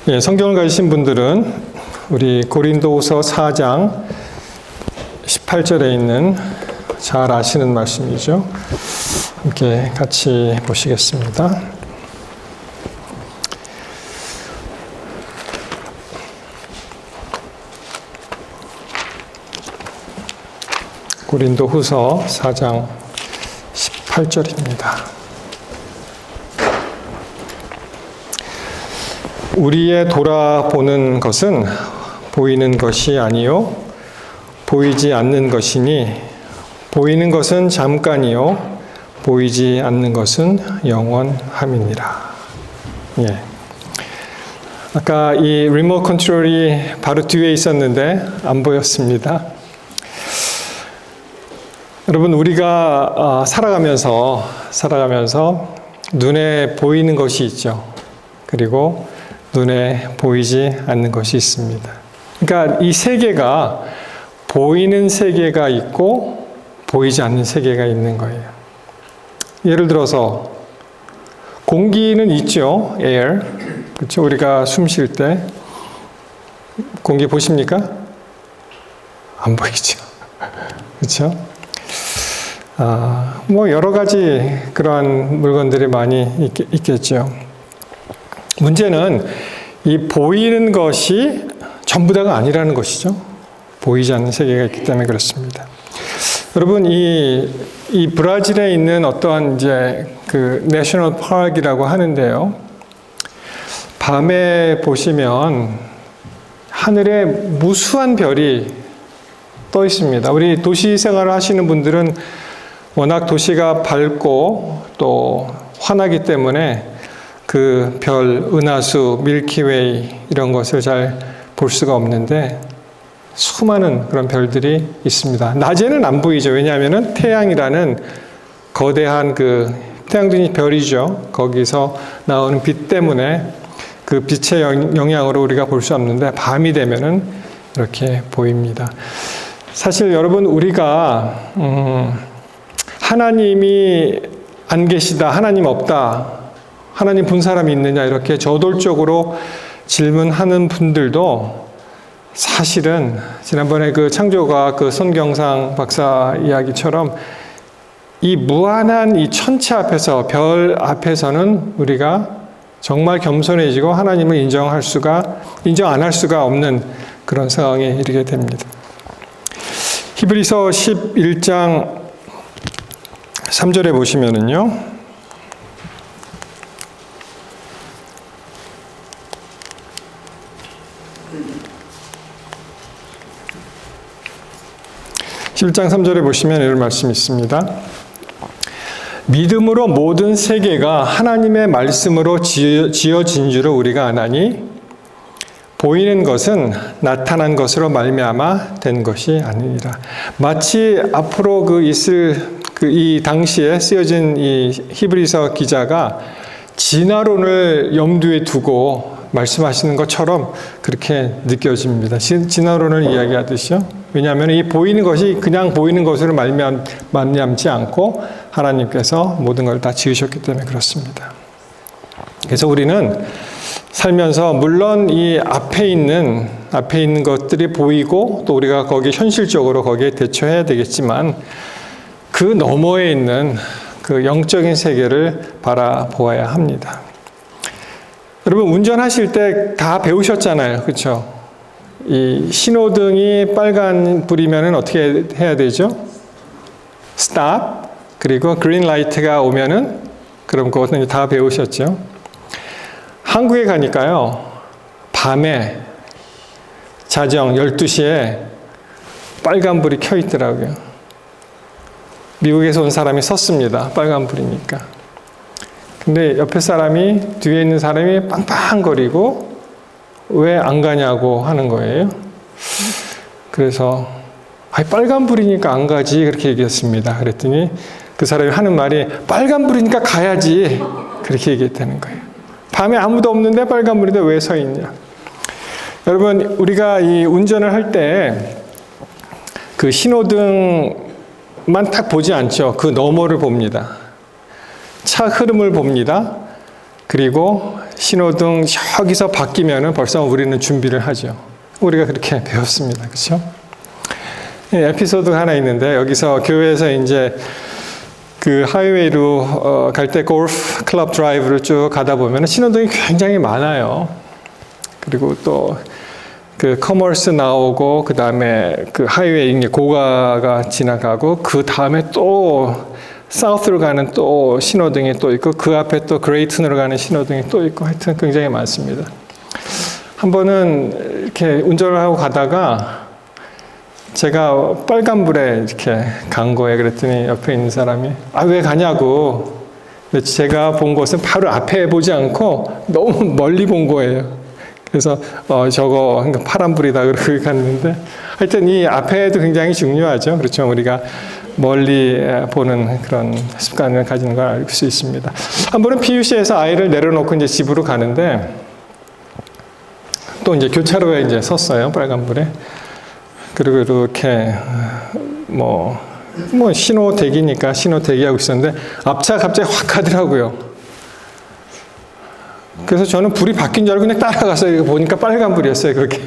예, 성경을 가지신 분들은 우리 고린도후서 4장 18절에 있는 잘 아시는 말씀이죠. 함께 같이 보시겠습니다. 고린도후서 4장 18절입니다. 우리의 돌아보는 것은 보이는 것이 아니요 보이지 않는 것이니 보이는 것은 잠깐이요 보이지 않는 것은 영원함이니라. 예. 아까 이 리모트 컨트롤이 바로 뒤에 있었는데 안 보였습니다. 여러분, 우리가 살아가면서 눈에 보이는 것이 있죠. 그리고 눈에 보이지 않는 것이 있습니다. 그러니까 이 세계가 보이는 세계가 있고 보이지 않는 세계가 있는 거예요. 예를 들어서 공기는 있죠. air. 그렇죠? 우리가 숨 쉴 때 공기 보십니까? 안 보이죠. 그렇죠? 뭐 여러 가지 그러한 물건들이 많이 있겠죠. 문제는 이 보이는 것이 전부 다가 아니라는 것이죠. 보이지 않는 세계가 있기 때문에 그렇습니다. 여러분, 이 브라질에 있는 어떠한 이제 그 내셔널 파크이라고 하는데요. 밤에 보시면 하늘에 무수한 별이 떠 있습니다. 우리 도시 생활을 하시는 분들은 워낙 도시가 밝고 또 환하기 때문에 그 별, 은하수, 밀키웨이 이런 것을 잘 볼 수가 없는데 수많은 그런 별들이 있습니다. 낮에는 안 보이죠. 왜냐하면 태양이라는 거대한 그 태양등이 별이죠. 거기서 나오는 빛 때문에 그 빛의 영향으로 우리가 볼 수 없는데 밤이 되면은 이렇게 보입니다. 사실 여러분, 우리가 하나님이 안 계시다, 하나님 없다, 하나님 본 사람이 있느냐 이렇게 저돌적으로 질문하는 분들도 사실은 지난번에 그 창조과학 그 손경상 박사 이야기처럼 이 무한한 이 천체 앞에서, 별 앞에서는 우리가 정말 겸손해지고 하나님을 인정 안 할 수가 없는 그런 상황에 이르게 됩니다. 히브리서 11장 3절에 보시면은요. 11장 3절에 보시면 이런 말씀이 있습니다. 믿음으로 모든 세계가 하나님의 말씀으로 지어진 줄을 우리가 아나니 보이는 것은 나타난 것으로 말미암아 된 것이 아니니라. 마치 앞으로 이 당시에 쓰여진 이 히브리서 기자가 진화론을 염두에 두고 말씀하시는 것처럼 그렇게 느껴집니다. 진화론을 이야기하듯이요. 왜냐하면 이 보이는 것이 그냥 보이는 것으로 말미암지 않고 하나님께서 모든 걸 다 지으셨기 때문에 그렇습니다. 그래서 우리는 살면서 물론 이 앞에 있는 것들이 보이고 또 우리가 현실적으로 거기에 대처해야 되겠지만 그 너머에 있는 그 영적인 세계를 바라보아야 합니다. 여러분, 운전하실 때 다 배우셨잖아요. 그렇죠? 이 신호등이 빨간 불이면은 어떻게 해야 되죠? 스탑. 그리고 그린 라이트가 오면은 그럼 그것은 다 배우셨죠? 한국에 가니까요. 밤에 자정 12시에 빨간불이 켜 있더라고요. 미국에서 온 사람이 섰습니다. 빨간불이니까. 근데 옆에 사람이, 뒤에 있는 사람이 빵빵거리고 왜 안 가냐고 하는 거예요. 그래서 빨간불이니까 안 가지 그렇게 얘기했습니다. 그랬더니 그 사람이 하는 말이 빨간불이니까 가야지 그렇게 얘기했다는 거예요. 밤에 아무도 없는데 빨간불인데 왜 서 있냐. 여러분, 우리가 이 운전을 할 때 그 신호등만 딱 보지 않죠. 그 너머를 봅니다. 차 흐름을 봅니다. 그리고 신호등 여기서 바뀌면은 벌써 우리는 준비를 하죠. 우리가 그렇게 배웠습니다. 그렇죠? 에피소드가 하나 있는데, 여기서 교회에서 이제 그 하이웨이로 갈 때 골프 클럽 드라이브를 쭉 가다 보면 신호등이 굉장히 많아요. 그리고 또 그 커머스 나오고, 그 다음에 그 하이웨이 고가가 지나가고, 그 다음에 또 사우스로 가는 또 신호등이 또 있고, 그 앞에 또 그레이튼으로 가는 신호등이 또 있고, 하여튼 굉장히 많습니다. 한 번은 이렇게 운전을 하고 가다가 제가 빨간불에 이렇게 간 거예요. 그랬더니 옆에 있는 사람이 왜 가냐고. 근데 제가 본 것은 바로 앞에 보지 않고 너무 멀리 본 거예요. 그래서 저거 파란불이다 그러고 갔는데, 하여튼 이 앞에도 굉장히 중요하죠. 그렇죠. 우리가 멀리 보는 그런 습관을 가지는 걸 알 수 있습니다. 한 번은 PUC에서 아이를 내려놓고 이제 집으로 가는데, 또 이제 교차로에 이제 섰어요. 빨간불에. 그리고 이렇게 뭐 신호 대기니까 신호 대기하고 있었는데 앞차 갑자기 확 가더라고요. 그래서 저는 불이 바뀐 줄 알고 그냥 따라가서 보니까 빨간불이었어요. 그렇게.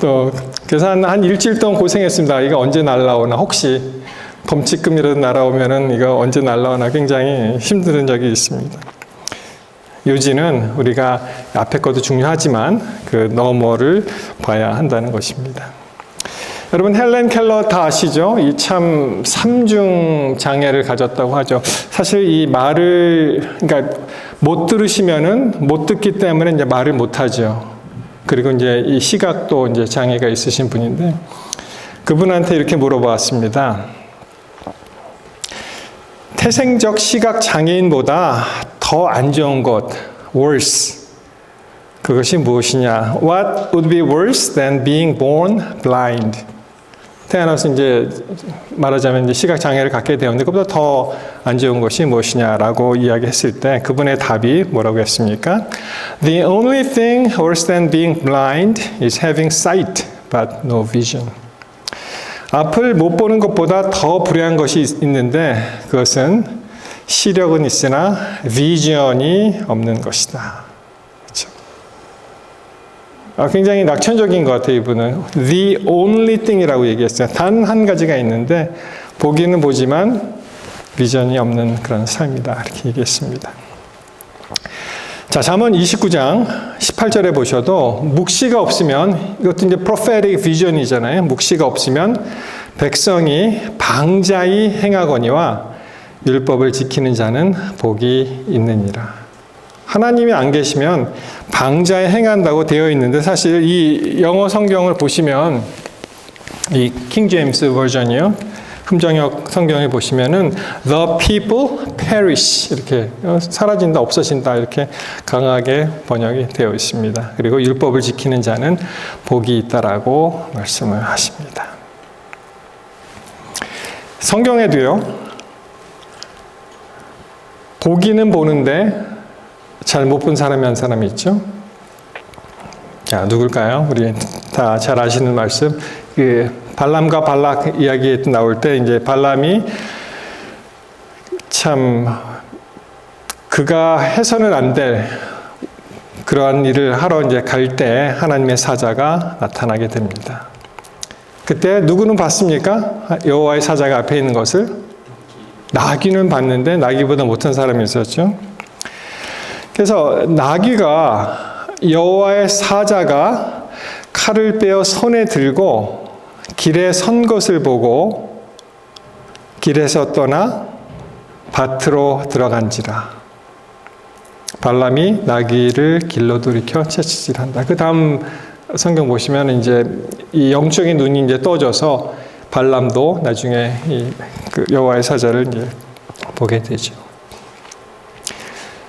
또 그래서 한 일주일 동안 고생했습니다. 이거 언제 날라오나, 혹시 범칙금이라도 날아오면은 이거 언제 날라오나 굉장히 힘든 적이 있습니다. 요지는 우리가 앞에 것도 중요하지만 그 너머를 봐야 한다는 것입니다. 여러분, 헬렌 켈러 다 아시죠? 이 참 삼중 장애를 가졌다고 하죠. 사실 이 말을, 그러니까 못 들으시면은 못 듣기 때문에 이제 말을 못 하죠. 그리고 이제 이 시각도 이제 장애가 있으신 분인데, 그분한테 이렇게 물어봤습니다. 태생적 시각 장애인보다 더 안 좋은 것, worse. 그것이 무엇이냐? What would be worse than being born blind? 태어나서 이제 말하자면 이제 시각 장애를 갖게 되었는데, 그보다 더 안 좋은 것이 무엇이냐라고 이야기했을 때 그분의 답이 뭐라고 했습니까? The only thing worse than being blind is having sight but no vision. 앞을 못 보는 것보다 더 불행한 것이 있는데, 그것은 시력은 있으나 비전이 없는 것이다. 그렇죠? 굉장히 낙천적인 것 같아요, 이분은. The only thing이라고 얘기했어요. 단 한 가지가 있는데 보기는 보지만 비전이 없는 그런 삶이다, 이렇게 얘기했습니다. 자, 잠언 29장 18절에 보셔도 묵시가 없으면, 이것도 이제 prophetic vision이잖아요. 묵시가 없으면 백성이 방자히 행하거니와 율법을 지키는 자는 복이 있느니라. 하나님이 안 계시면 방자에 행한다고 되어 있는데, 사실 이 영어 성경을 보시면, 이 킹 제임스 버전이요, 흠정역 성경에 보시면은 the people perish, 이렇게 사라진다, 없어진다, 이렇게 강하게 번역이 되어 있습니다. 그리고 율법을 지키는 자는 복이 있다라고 말씀을 하십니다. 성경에도요, 보기는 보는데 잘 못 본 사람이 한 사람이 있죠. 자, 누굴까요? 우리 다 잘 아시는 말씀. 발람과 발락 이야기에 나올 때, 이제 발람이 참 그가 해서는 안 될 그러한 일을 하러 이제 갈 때 하나님의 사자가 나타나게 됩니다. 그때 누구는 봤습니까? 여호와의 사자가 앞에 있는 것을? 나귀는 봤는데 나귀보다 못한 사람이 있었죠. 그래서 나귀가 여호와의 사자가 칼을 빼어 손에 들고 길에 선 것을 보고 길에서 떠나 밭으로 들어간지라. 발람이 나귀를 길로 돌이켜 채찍질한다. 그 다음 성경 보시면 이제 이 영적인 눈이 이제 떠져서 발람도 나중에 그 여호와의 사자를 이제 보게 되죠.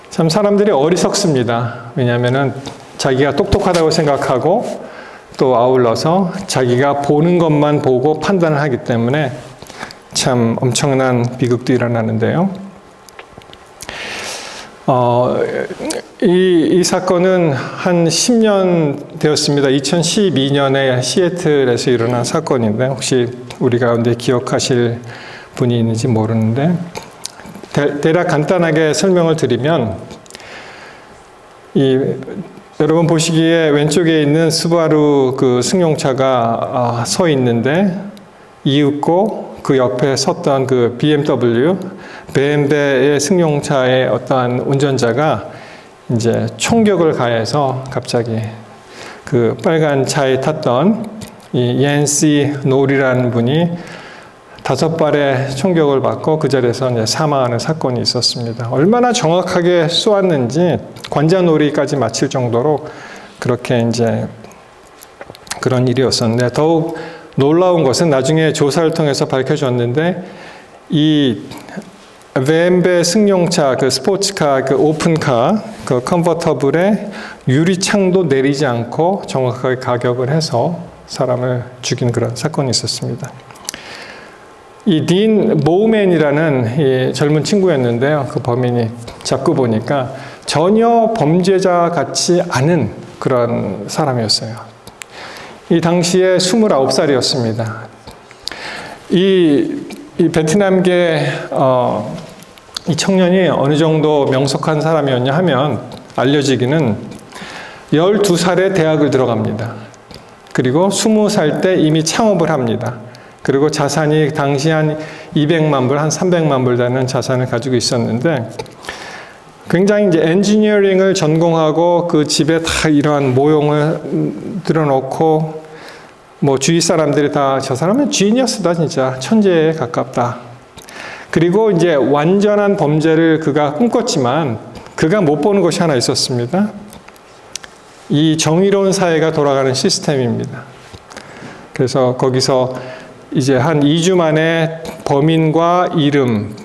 참 사람들이 어리석습니다. 왜냐하면은 자기가 똑똑하다고 생각하고 또 아울러서 자기가 보는 것만 보고 판단을 하기 때문에 참 엄청난 비극도 일어나는데요. 이 사건은 한 10년 되었습니다. 2012년에 시애틀에서 일어난 사건인데, 혹시 우리 가운데 기억하실 분이 있는지 모르는데, 대략 간단하게 설명을 드리면, 여러분 보시기에 왼쪽에 있는 스바루 그 승용차가 서 있는데 이윽고 그 옆에 섰던 그 BMW 벤베의 승용차의 어떠한 운전자가 이제 총격을 가해서 갑자기 그 빨간 차에 탔던 이 옌시 노리라는 분이 5발의 총격을 받고 그 자리에서 이제 사망하는 사건이 있었습니다. 얼마나 정확하게 쏘았는지 관자놀이까지 마칠 정도로 그렇게 이제 그런 일이었었는데, 더욱 놀라운 것은 나중에 조사를 통해서 밝혀졌는데 이 벤베 승용차 그 스포츠카 그 오픈카 그 컨버터블의 유리창도 내리지 않고 정확하게 가격을 해서 사람을 죽인 그런 사건이 있었습니다. 이 딘 모우맨이라는 이 젊은 친구였는데요. 그 범인이 잡고 보니까 전혀 범죄자 같지 않은 그런 사람이었어요. 이 당시에 29살이었습니다. 이 베트남계 이 청년이 어느 정도 명석한 사람이었냐 하면 알려지기는 12살에 대학을 들어갑니다. 그리고 20살 때 이미 창업을 합니다. 그리고 자산이 당시 한 200만 불, 한 300만 불 되는 자산을 가지고 있었는데, 굉장히 이제 엔지니어링을 전공하고 그 집에 다 이러한 모형을 들어놓고, 뭐 주위 사람들이 다 저 사람은 지니어스다, 진짜 천재에 가깝다. 그리고 이제 완전한 범죄를 그가 꿈꿨지만 그가 못 보는 것이 하나 있었습니다. 이 정의로운 사회가 돌아가는 시스템입니다. 그래서 거기서 이제 한 2주 만에 범인과 이름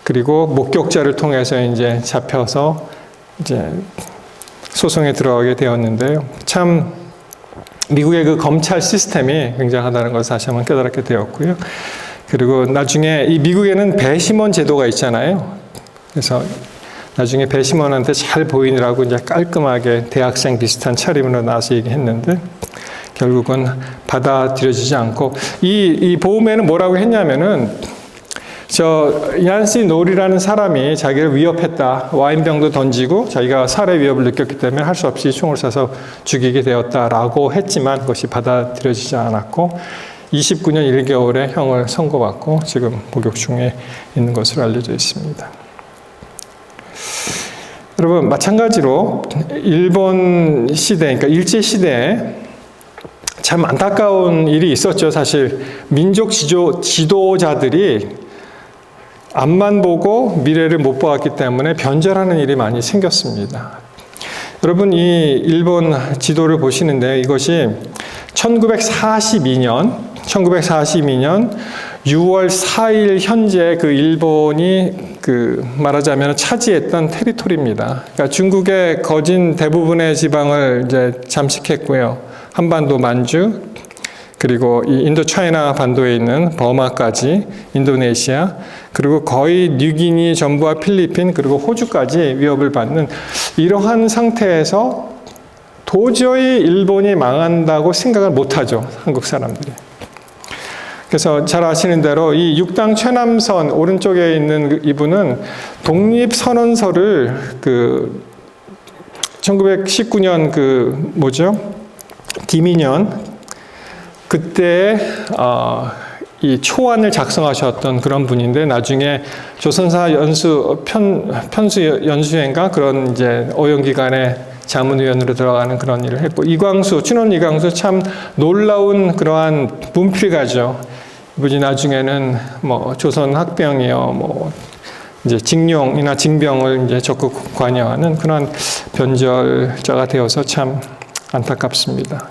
그리고 목격자를 통해서 이제 잡혀서 이제 소송에 들어가게 되었는데요. 참 미국의 그 검찰 시스템이 굉장하다는 것을 다시 한번 깨달게 되었고요. 그리고 나중에 이 미국에는 배심원 제도가 있잖아요. 그래서 나중에 배심원한테 잘 보이느라고 이제 깔끔하게 대학생 비슷한 차림으로 나와서 얘기했는데 결국은 받아들여지지 않고 이 보험에는 뭐라고 했냐면은 얀시 놀이라는 사람이 자기를 위협했다. 와인병도 던지고 자기가 살해 위협을 느꼈기 때문에 할 수 없이 총을 쏴서 죽이게 되었다라고 했지만 그것이 받아들여지지 않았고 29년 1개월의 형을 선고받고 지금 복역 중에 있는 것으로 알려져 있습니다. 여러분 마찬가지로 일본 시대, 그러니까 일제 시대에 참 안타까운 일이 있었죠. 사실 민족 지도자들이 앞만 보고 미래를 못 보았기 때문에 변절하는 일이 많이 생겼습니다. 여러분 이 일본 지도를 보시는데 이것이 1942년 6월 4일 현재 그 일본이 그 말하자면 차지했던 테리토리입니다. 그러니까 중국의 거진 대부분의 지방을 이제 잠식했고요. 한반도 만주, 그리고 이 인도 차이나 반도에 있는 버마까지, 인도네시아, 그리고 거의 뉴기니 전부와 필리핀, 그리고 호주까지 위협을 받는 이러한 상태에서 도저히 일본이 망한다고 생각을 못하죠. 한국 사람들이. 그래서 잘 아시는 대로 이 육당 최남선 오른쪽에 있는 이분은 독립선언서를 그 1919년 그 뭐죠? 디미년 그때 이 초안을 작성하셨던 그런 분인데 나중에 조선사 편수 연수회인가 그런 이제 오용기관의 자문위원으로 들어가는 그런 일을 했고 춘원 이광수 참 놀라운 그러한 문필가죠. 이분이 나중에는 뭐 조선 학병이요 뭐 이제 징용이나 징병을 이제 적극 관여하는 그런 변절자가 되어서 참 안타깝습니다.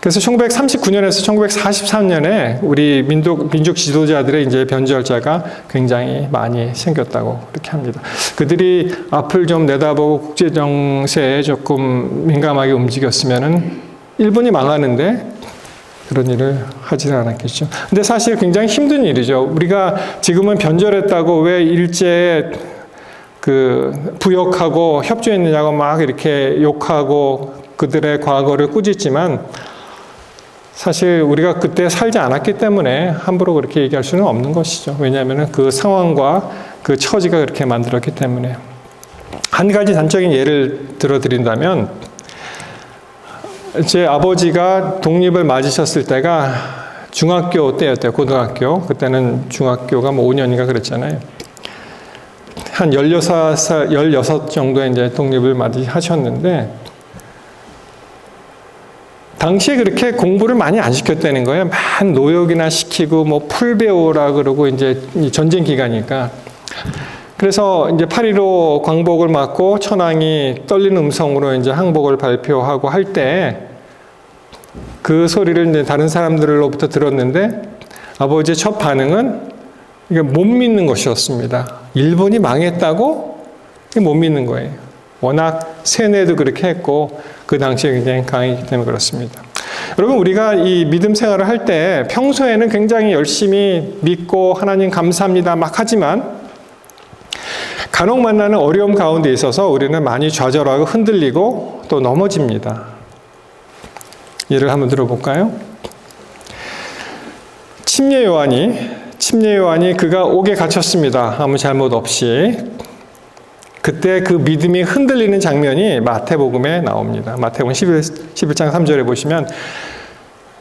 그래서 1939년에서 1943년에 우리 민족 지도자들의 이제 변절자가 굉장히 많이 생겼다고 그렇게 합니다. 그들이 앞을 좀 내다보고 국제 정세에 조금 민감하게 움직였으면은 일본이 망하는데 그런 일을 하지는 않았겠죠. 근데 사실 굉장히 힘든 일이죠. 우리가 지금은 변절했다고 왜 일제에 그 부역하고 협조했느냐고 막 이렇게 욕하고 그들의 과거를 꾸짖지만 사실 우리가 그때 살지 않았기 때문에 함부로 그렇게 얘기할 수는 없는 것이죠. 왜냐하면 그 상황과 그 처지가 그렇게 만들었기 때문에. 한 가지 단적인 예를 들어드린다면, 제 아버지가 독립을 맞으셨을 때가 중학교 때였대요. 고등학교. 그때는 중학교가 뭐 5년인가 그랬잖아요. 한 16 정도에 이제 독립을 맞이하셨는데, 당시에 그렇게 공부를 많이 안 시켰다는 거예요. 만 노역이나 시키고, 뭐 풀 배우라 그러고, 이제 전쟁 기간이니까. 그래서 이제 8.15 광복을 맞고 천황이 떨리는 음성으로 이제 항복을 발표하고 할 때 그 소리를 이제 다른 사람들로부터 들었는데, 아버지의 첫 반응은 이게 못 믿는 것이었습니다. 일본이 망했다고? 못 믿는 거예요. 워낙 세뇌도 그렇게 했고, 그 당시에 굉장히 강했기 때문에 그렇습니다. 여러분, 우리가 이 믿음 생활을 할 때 평소에는 굉장히 열심히 믿고 하나님 감사합니다 막 하지만, 간혹 만나는 어려움 가운데 있어서 우리는 많이 좌절하고 흔들리고 또 넘어집니다. 예를 한번 들어볼까요? 침례 요한이 그가 옥에 갇혔습니다. 아무 잘못 없이. 그때 그 믿음이 흔들리는 장면이 마태복음에 나옵니다. 마태복음 11장 3절에 보시면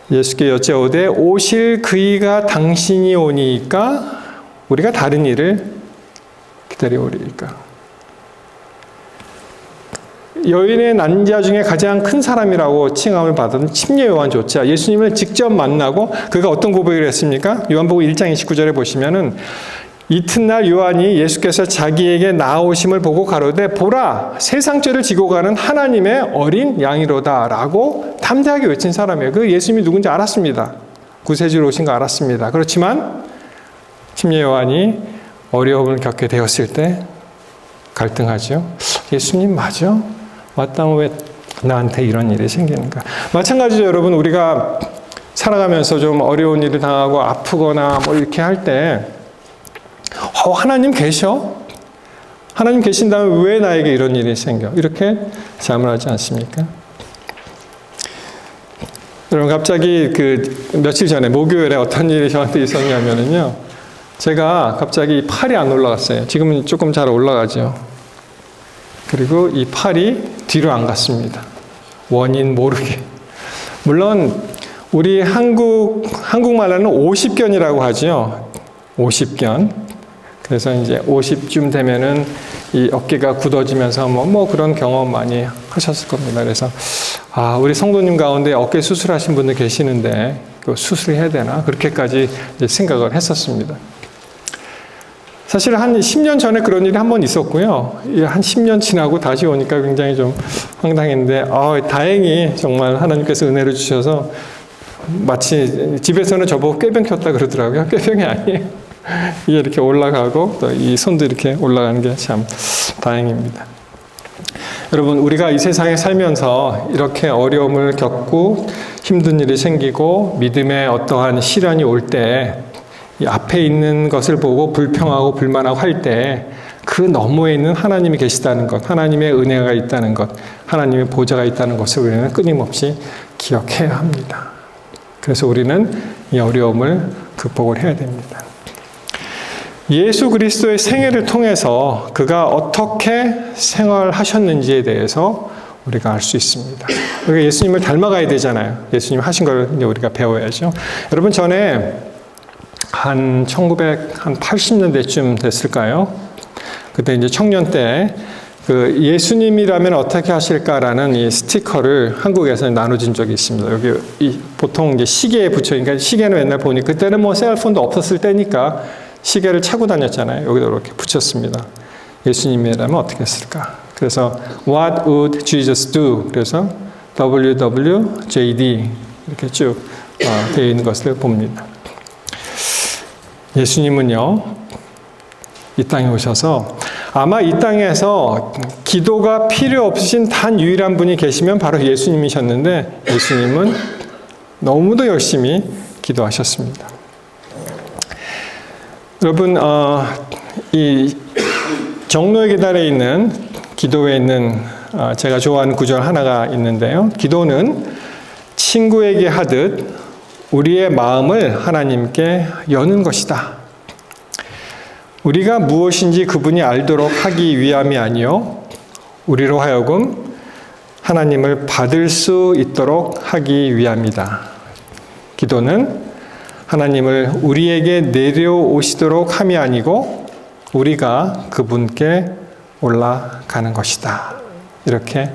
예수께 여짜오되 오실 그이가 당신이 오니까 우리가 다른 일을 기다려오리까. 여인의 난자 중에 가장 큰 사람이라고 칭함을 받은 침례 요한조차 예수님을 직접 만나고 그가 어떤 고백을 했습니까? 요한복음 1장 29절에 보시면은 이튿날 요한이 예수께서 자기에게 나오심을 보고 가로되 보라 세상 죄를 지고 가는 하나님의 어린 양이로다 라고 담대하게 외친 사람이에요. 그 예수님이 누군지 알았습니다. 구세주로 오신 거 알았습니다. 그렇지만 침례 요한이 어려움을 겪게 되었을 때 갈등하죠. 예수님 맞아? 마땅히 왜 나한테 이런 일이 생기는가? 마찬가지죠, 여러분. 우리가 살아가면서 좀 어려운 일을 당하고 아프거나 뭐 이렇게 할 때 하나님 계셔? 하나님 계신다면 왜 나에게 이런 일이 생겨? 이렇게 자문하지 않습니까? 여러분, 갑자기 며칠 전에 목요일에 어떤 일이 저한테 있었냐면요. 제가 갑자기 팔이 안 올라갔어요. 지금은 조금 잘 올라가죠. 그리고 이 팔이 뒤로 안 갔습니다. 원인 모르게. 물론 우리 한국말로는 50견이라고 하죠. 50견. 그래서 이제 50쯤 되면은 이 어깨가 굳어지면서 뭐 그런 경험 많이 하셨을 겁니다. 그래서 우리 성도님 가운데 어깨 수술하신 분들 계시는데 그 수술해야 되나? 그렇게까지 이제 생각을 했었습니다. 사실 한 10년 전에 그런 일이 한 번 있었고요. 한 10년 지나고 다시 오니까 굉장히 좀 황당했는데, 다행히 정말 하나님께서 은혜를 주셔서 마치 집에서는 저보고 꾀병 켰다 그러더라고요. 꾀병이 아니에요. 이게 이렇게 올라가고 또 이 손도 이렇게 올라가는 게 참 다행입니다. 여러분, 우리가 이 세상에 살면서 이렇게 어려움을 겪고 힘든 일이 생기고 믿음의 어떠한 시련이 올 때 이 앞에 있는 것을 보고 불평하고 불만하고 할 때 그 너머에 있는 하나님이 계시다는 것, 하나님의 은혜가 있다는 것, 하나님의 보좌가 있다는 것을 우리는 끊임없이 기억해야 합니다. 그래서 우리는 이 어려움을 극복을 해야 됩니다. 예수 그리스도의 생애를 통해서 그가 어떻게 생활하셨는지에 대해서 우리가 알 수 있습니다. 우리가 예수님을 닮아가야 되잖아요. 예수님 하신 걸 이제 우리가 배워야죠. 여러분, 전에 한 1980년대쯤 됐을까요? 그때 이제 청년 때 그 예수님이라면 어떻게 하실까라는 이 스티커를 한국에서 나눠진 적이 있습니다. 여기 보통 이제 시계에 붙여니까 시계는 맨날 보니 그때는 뭐 셀폰도 없었을 때니까 시계를 차고 다녔잖아요. 여기다 이렇게 붙였습니다. 예수님이라면 어떻게 했을까? 그래서 What would Jesus do? 그래서 WWJD 이렇게 쭉 되어 있는 것을 봅니다. 예수님은요, 이 땅에 오셔서 아마 이 땅에서 기도가 필요 없으신 단 유일한 분이 계시면 바로 예수님이셨는데 예수님은 너무도 열심히 기도하셨습니다. 여러분, 이 정로의 계단에 있는 기도에 있는 제가 좋아하는 구절 하나가 있는데요. 기도는 친구에게 하듯 우리의 마음을 하나님께 여는 것이다. 우리가 무엇인지 그분이 알도록 하기 위함이 아니요 우리로 하여금 하나님을 받을 수 있도록 하기 위함이다. 기도는 하나님을 우리에게 내려오시도록 함이 아니고 우리가 그분께 올라가는 것이다. 이렇게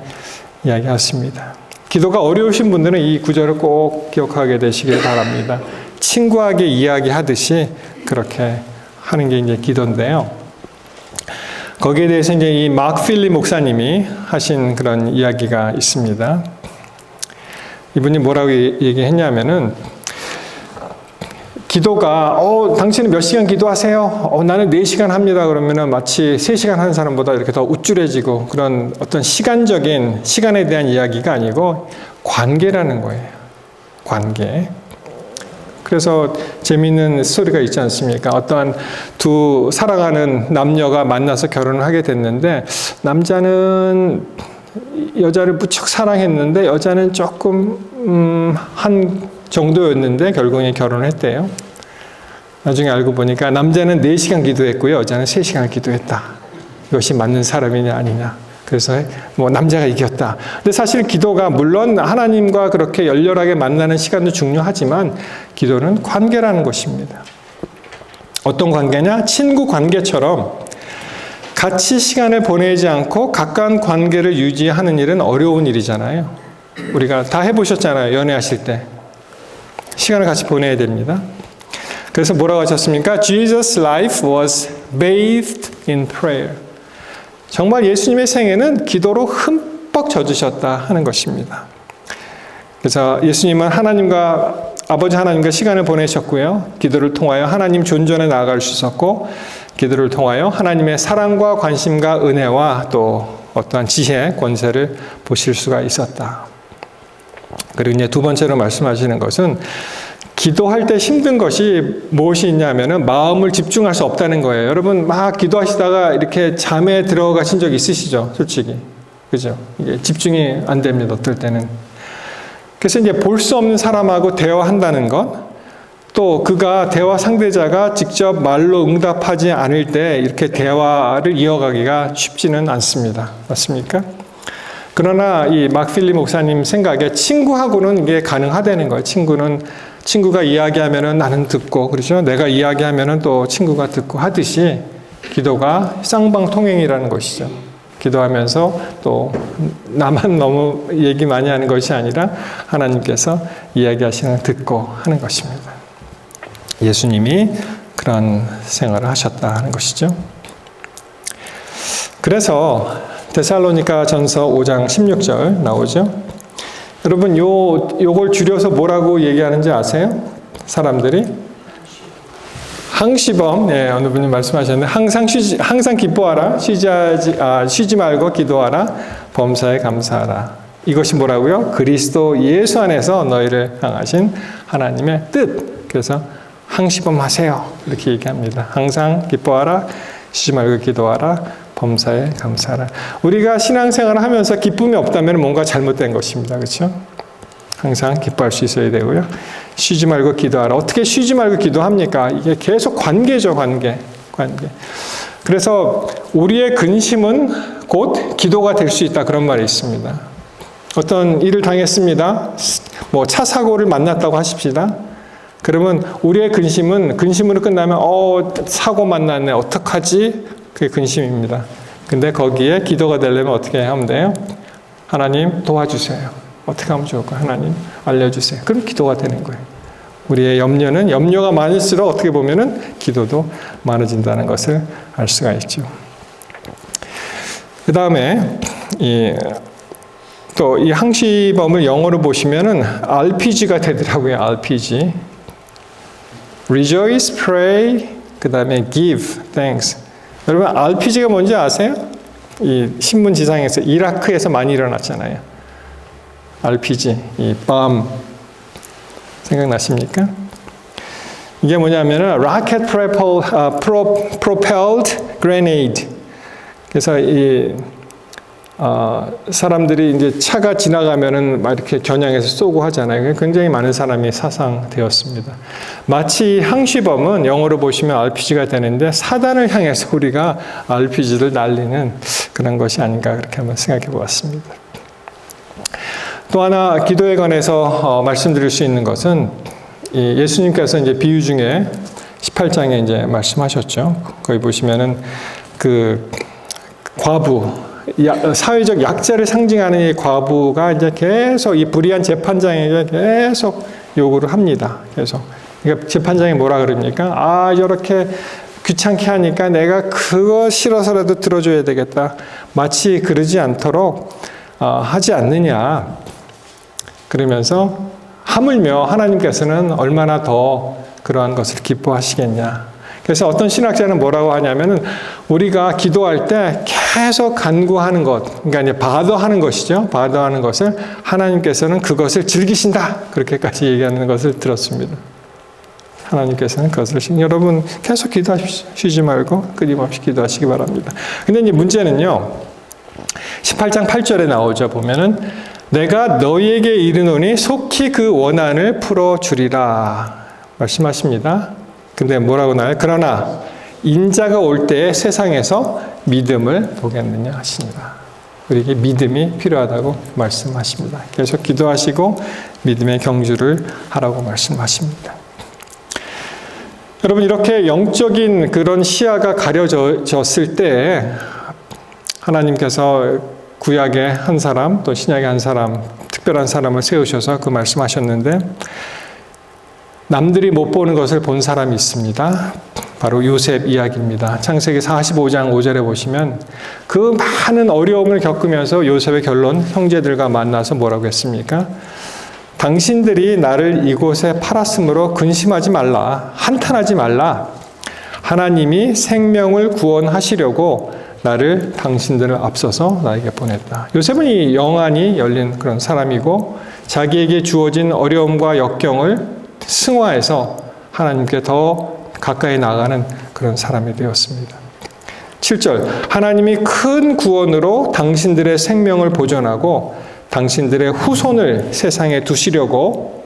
이야기했습니다. 기도가 어려우신 분들은 이 구절을 꼭 기억하게 되시길 바랍니다. 친구에게 이야기하듯이 그렇게 하는 게 이제 기도인데요. 거기에 대해서 이제 이 마크 필리 목사님이 하신 그런 이야기가 있습니다. 이분이 뭐라고 얘기했냐면은 기도가 당신은 몇 시간 기도하세요? 나는 4시간 합니다. 그러면은 마치 3시간 하는 사람보다 이렇게 더 우쭐해지고 그런 어떤 시간적인 시간에 대한 이야기가 아니고 관계라는 거예요. 관계. 그래서 재미있는 스토리가 있지 않습니까? 어떠한 두 사랑하는 남녀가 만나서 결혼을 하게 됐는데 남자는 여자를 무척 사랑했는데 여자는 조금 한 정도였는데 결국에 결혼을 했대요. 나중에 알고 보니까 남자는 4시간 기도했고요. 여자는 3시간 기도했다. 이것이 맞는 사람이냐 아니냐. 그래서 남자가 이겼다. 근데 사실 기도가 물론 하나님과 그렇게 열렬하게 만나는 시간도 중요하지만 기도는 관계라는 것입니다. 어떤 관계냐? 친구 관계처럼 같이 시간을 보내지 않고 가까운 관계를 유지하는 일은 어려운 일이잖아요. 우리가 다 해보셨잖아요. 연애하실 때. 시간을 같이 보내야 됩니다. 그래서 뭐라고 하셨습니까? Jesus' life was bathed in prayer. 정말 예수님의 생애는 기도로 흠뻑 젖으셨다 하는 것입니다. 그래서 예수님은 아버지 하나님과 시간을 보내셨고요. 기도를 통하여 하나님 존전에 나아갈 수 있었고 기도를 통하여 하나님의 사랑과 관심과 은혜와 또 어떠한 지혜, 권세를 보실 수가 있었다. 그리고 이제 두 번째로 말씀하시는 것은 기도할 때 힘든 것이 무엇이 있냐면은 마음을 집중할 수 없다는 거예요. 여러분 막 기도하시다가 이렇게 잠에 들어가신 적 있으시죠? 솔직히. 그죠? 이게 집중이 안 됩니다. 어떨 때는. 그래서 이제 볼 수 없는 사람하고 대화한다는 것, 또 그가 대화 상대자가 직접 말로 응답하지 않을 때 이렇게 대화를 이어가기가 쉽지는 않습니다. 맞습니까? 그러나 이 막필리 목사님 생각에 친구하고는 이게 가능하다는 거예요. 친구가 이야기하면은 나는 듣고, 그렇죠? 내가 이야기하면은 또 친구가 듣고 하듯이 기도가 쌍방통행이라는 것이죠. 기도하면서 또 나만 너무 얘기 많이 하는 것이 아니라 하나님께서 이야기하시는 듣고 하는 것입니다. 예수님이 그런 생활을 하셨다 하는 것이죠. 그래서 데살로니가 전서 5장 16절 나오죠. 여러분 요걸 줄여서 뭐라고 얘기하는지 아세요? 사람들이 항시범, 어느 분이 말씀하셨는데 항상 기뻐하라, 쉬지 말고 기도하라, 범사에 감사하라. 이것이 뭐라고요? 그리스도 예수 안에서 너희를 향하신 하나님의 뜻. 그래서 항시범 하세요. 이렇게 얘기합니다. 항상 기뻐하라, 쉬지 말고 기도하라, 범사에 감사하라. 우리가 신앙생활을 하면서 기쁨이 없다면 뭔가 잘못된 것입니다. 그렇죠? 항상 기뻐할 수 있어야 되고요. 쉬지 말고 기도하라. 어떻게 쉬지 말고 기도합니까? 이게 계속 관계죠, 관계. 그래서 우리의 근심은 곧 기도가 될 수 있다. 그런 말이 있습니다. 어떤 일을 당했습니다. 차 사고를 만났다고 하십시다. 그러면 우리의 근심으로 끝나면 사고 만났네. 어떡하지? 그게 근심입니다. 근데 거기에 기도가 되려면 어떻게 하면 돼요? 하나님 도와주세요. 어떻게 하면 좋을까? 하나님 알려주세요. 그럼 기도가 되는 거예요. 우리의 염려가 많을수록 어떻게 보면은 기도도 많아진다는 것을 알 수가 있죠. 그 다음에 또 이 항시범을 영어로 보시면은 RPG가 되더라고요. RPG. Rejoice, pray, 그 다음에 give, thanks. 여러분 RPG가 뭔지 아세요? 이 신문 지상에서 이라크에서 많이 일어났잖아요. RPG, 이 bomb 생각나십니까? 이게 뭐냐면은 rocket propelled grenade. 그래서 이 사람들이 이제 차가 지나가면은 막 이렇게 겨냥해서 쏘고 하잖아요. 굉장히 많은 사람이 사상되었습니다. 마치 항시범은 영어로 보시면 RPG가 되는데 사단을 향해서 우리가 RPG를 날리는 그런 것이 아닌가 그렇게 한번 생각해 보았습니다. 또 하나 기도에 관해서 말씀드릴 수 있는 것은 예수님께서 이제 비유 중에 18장에 이제 말씀하셨죠. 거기 보시면은 그 과부 사회적 약자를 상징하는 이 과부가 이제 계속 이 불의한 재판장에게 계속 요구를 합니다. 그래서 그러니까 재판장이 뭐라 그럽니까? 저렇게 귀찮게 하니까 내가 그거 싫어서라도 들어줘야 되겠다. 마치 그러지 않도록 하지 않느냐. 그러면서 하물며 하나님께서는 얼마나 더 그러한 것을 기뻐하시겠냐. 그래서 어떤 신학자는 뭐라고 하냐면은 우리가 기도할 때 계속 간구하는 것, 그러니까 이제 바더하는 것이죠. 바더하는 것을 하나님께서는 그것을 즐기신다. 그렇게까지 얘기하는 것을 들었습니다. 하나님께서는 그것을 여러분 계속 기도하시지 말고 끊임없이 기도하시기 바랍니다. 근데 이제 문제는요. 18장 8절에 나오죠. 보면은 내가 너희에게 이르노니 속히 그 원한을 풀어주리라 말씀하십니다. 근데 뭐라고 나와요? 그러나 인자가 올 때에 세상에서 믿음을 보겠느냐 하시니라. 우리에게 믿음이 필요하다고 말씀하십니다. 계속 기도하시고 믿음의 경주를 하라고 말씀하십니다. 여러분 이렇게 영적인 그런 시야가 가려졌을 때 하나님께서 구약의 한 사람 또 신약의 한 사람 특별한 사람을 세우셔서 그 말씀하셨는데 남들이 못 보는 것을 본 사람이 있습니다. 바로 요셉 이야기입니다. 창세기 45장 5절에 보시면 그 많은 어려움을 겪으면서 요셉의 결론 형제들과 만나서 뭐라고 했습니까? 당신들이 나를 이곳에 팔았으므로 근심하지 말라. 한탄하지 말라. 하나님이 생명을 구원하시려고 나를 당신들을 앞서서 나에게 보냈다. 요셉은 이 영안이 열린 그런 사람이고 자기에게 주어진 어려움과 역경을 승화해서 하나님께 더 가까이 나가는 그런 사람이 되었습니다. 7절 하나님이 큰 구원으로 당신들의 생명을 보존하고 당신들의 후손을 세상에 두시려고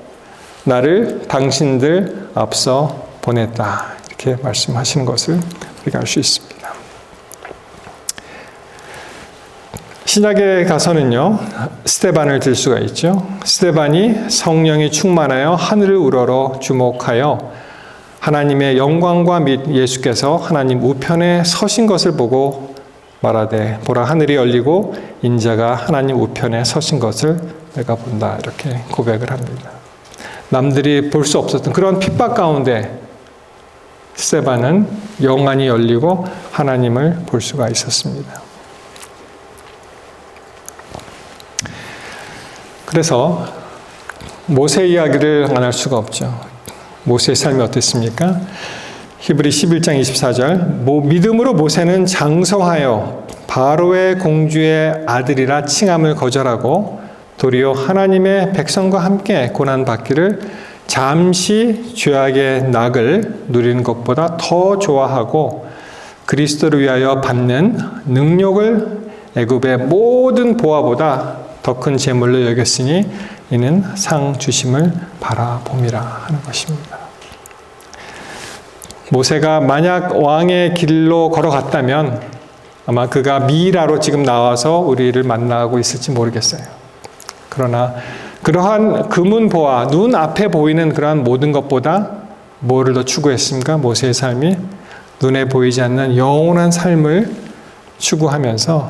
나를 당신들 앞서 보냈다. 이렇게 말씀하시는 것을 우리가 알 수 있습니다. 신약에 가서는요, 스데반을 들 수가 있죠. 스데반이 성령이 충만하여 하늘을 우러러 주목하여 하나님의 영광과 및 예수께서 하나님 우편에 서신 것을 보고 말하되 보라 하늘이 열리고 인자가 하나님 우편에 서신 것을 내가 본다. 이렇게 고백을 합니다. 남들이 볼 수 없었던 그런 핍박 가운데 스데반은 영안이 열리고 하나님을 볼 수가 있었습니다. 그래서 모세 이야기를 안 할 수가 없죠. 모세의 삶이 어땠습니까? 히브리 11장 24절 믿음으로 모세는 장성하여 바로의 공주의 아들이라 칭함을 거절하고 도리어 하나님의 백성과 함께 고난받기를 잠시 죄악의 낙을 누리는 것보다 더 좋아하고 그리스도를 위하여 받는 능력을 애굽의 모든 보화보다 더 큰 재물로 여겼으니 이는 상 주심을 바라봄이라 하는 것입니다. 모세가 만약 왕의 길로 걸어갔다면 아마 그가 미라로 지금 나와서 우리를 만나고 있을지 모르겠어요. 그러나 그러한 금은보화, 눈 앞에 보이는 그러한 모든 것보다 뭐를 더 추구했습니까? 모세의 삶이 눈에 보이지 않는 영원한 삶을 추구하면서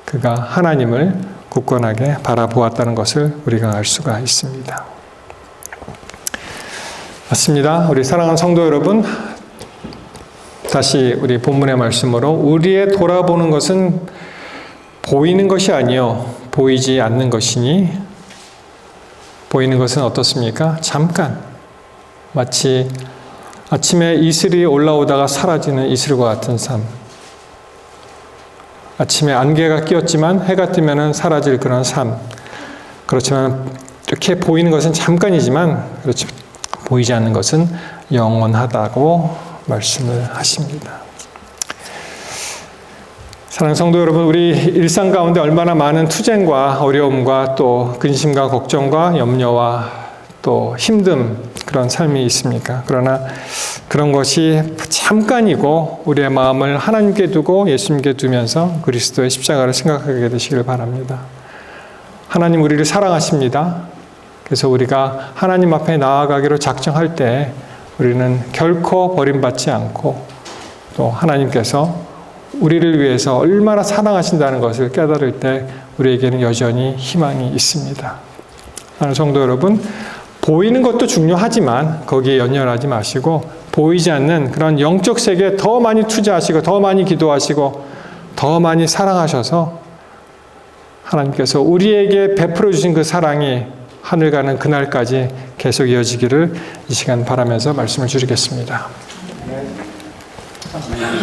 그가 하나님을 굳건하게 바라보았다는 것을 우리가 알 수가 있습니다. 맞습니다. 우리 사랑하는 성도 여러분, 다시 우리 본문의 말씀으로 우리의 돌아보는 것은 보이는 것이 아니요 보이지 않는 것이니 보이는 것은 어떻습니까? 잠깐 마치 아침에 이슬이 올라오다가 사라지는 이슬과 같은 삶. 아침에 안개가 끼었지만 해가 뜨면 사라질 그런 삶. 그렇지만 이렇게 보이는 것은 잠깐이지만 그렇죠. 보이지 않는 것은 영원하다고 말씀을 하십니다. 사랑하는 성도 여러분, 우리 일상 가운데 얼마나 많은 투쟁과 어려움과 또 근심과 걱정과 염려와 또 힘듦 그런 삶이 있습니까? 그러나 그런 것이 잠깐이고 우리의 마음을 하나님께 두고 예수님께 두면서 그리스도의 십자가를 생각하게 되시길 바랍니다. 하나님 우리를 사랑하십니다. 그래서 우리가 하나님 앞에 나아가기로 작정할 때 우리는 결코 버림받지 않고 또 하나님께서 우리를 위해서 얼마나 사랑하신다는 것을 깨달을 때 우리에게는 여전히 희망이 있습니다. 사랑하는 성도 여러분, 보이는 것도 중요하지만 거기에 연연하지 마시고 보이지 않는 그런 영적 세계에 더 많이 투자하시고 더 많이 기도하시고 더 많이 사랑하셔서 하나님께서 우리에게 베풀어 주신 그 사랑이 하늘 가는 그날까지 계속 이어지기를 이 시간 바라면서 말씀을 줄이겠습니다.